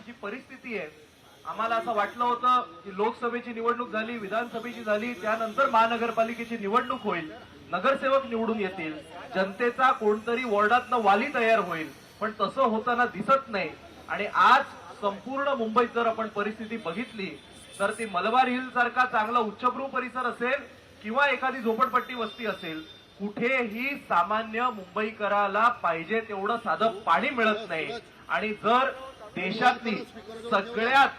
अशी परिस्थिती आहे। आम्हाला असं वाटलं होतं की लोकसभेची निवडणूक झाली, विधानसभेची झाली, त्यानंतर महानगरपालिकेची निवडणूक होईल, नगरसेवक निवडून येतील, जनतेचा कोणतरी वॉर्डातनं वाली तयार होईल, पण तसं होताना दिसत नाही। आणि आज संपूर्ण मुंबईत जर आपण परिस्थिती बघितली तर ती मलबार हिल सारखा चांगला उच्चभ्रू परिसर असेल किंवा एखादी झोपडपट्टी वस्ती असेल, कुठेही सामान्य मुंबईकराला पाहिजे तेवढं साधं पाणी मिळत नाही। आणि जर देशातली सगळ्यात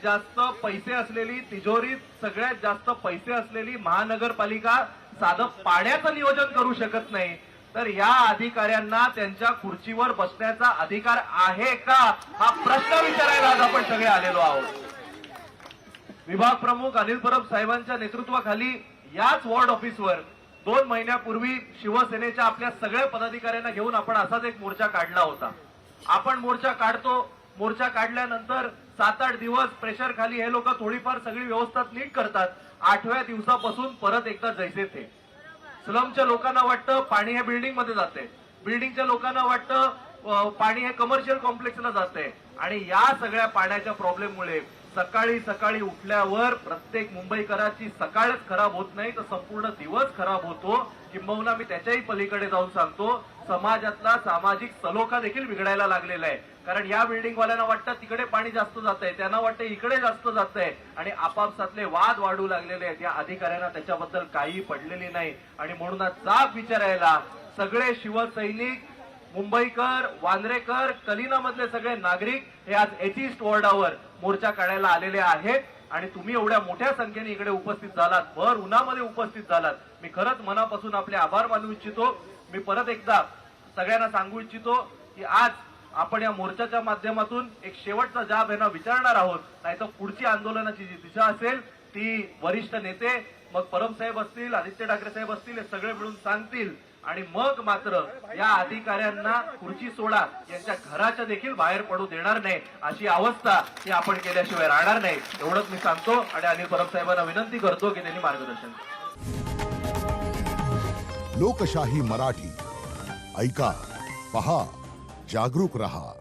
जास्त पैसे असलेली, तिजोरीत सगळ्यात जास्त पैसे असलेली महानगरपालिका साधं पाण्याचं नियोजन करू शकत नाही, तर या अधिकाऱ्यांना त्यांच्या खुर्चीवर बसण्याचा अधिकार आहे का, हा प्रश्न विचारायला आज आपण सगळे आलेलो आहोत। विभाग प्रमुख अनिल परब साहेबांच्या नेतृत्वाखाली याच वॉर्ड ऑफिसवर 2 महिन्यापूर्वी शिवसेनेच्या आपल्या सगळ्या पदाधिकाऱ्यांना घेऊन आपण असाच एक मोर्चा काढला होता। आपण मोर्चा काढतो, मोर्चा काढल्यानंतर 7-8 दिवस प्रेशर खाली हे लोक थोडीफार सगळी व्यवस्था नीट करतात। 8व्या दिवसापासून परत एकदा जैसे थे। स्लमच्या लोकांना वाटतं पाणी हे बिल्डिंग मध्ये जाते, बिल्डिंगच्या लोकांना वाटतं पाणी हे कमर्शियल कॉम्प्लेक्सला जाते, आणि या सगळ्या पाण्याच्या प्रॉब्लेममुळे सकाळी सकाळी उठल्यावर प्रत्येक मुंबईकराची सकाळच खराब होत नाही तर संपूर्ण दिवस खराब होतो। किंबहुना मी त्याच्याही पलीकडे जाऊन सांगतो, समाजातला सामाजिक सलोखा देखील बिघडायला लागलेला आहे। कारण या बिल्डिंगवाल्यांना वाटतं तिकडे पाणी जास्त जातंय, त्यांना वाटतं इकडे जास्त जातंय, आणि आपापसातले वाद वाढू लागलेले आहेत। या अधिकाऱ्यांना त्याच्याबद्दल काही पडलेली नाही, आणि म्हणूनच जाब विचारायला सगळे शिवसैनिक, मुंबईकर, वांद्रेकर, कलिनामधले सगळे नागरिक हे आज एचईस्ट वॉर्डावर मोर्चा काढायला आलेले आहेत। आणि तुम्ही एवढ्या मोठ्या संख्येने इकडे उपस्थित झालात, भर उन्हामध्ये उपस्थित झालात, मी खरंच मनापासून आपले आभार मानू इच्छितो। मी परत एकदा सगळ्यांना सांगू इच्छितो की आज आपण या मोर्चाच्या माध्यमातून एक शेवटचा जाब यांना विचारणार आहोत, नाहीतर पुढची आंदोलनाची जी दिशा असेल ती वरिष्ठ नेते, मग परब साहेब असतील, आदित्य ठाकरे साहेब असतील, हे सगळे मिळून सांगतील। आणि मग मात्र या अधिकाऱ्यांना खुर्ची सोडा, यांच्या घराच्या देखील बाहेर पडू देणार नाही, अशी अवस्था ही आपण केल्याशिवाय राहणार नाही, एवढंच मी सांगतो। आणि अनिल परब साहेबांना विनंती करतो की त्यांनी मार्गदर्शन लोकशाही मराठी ऐका, पहा, जागरूक रहा।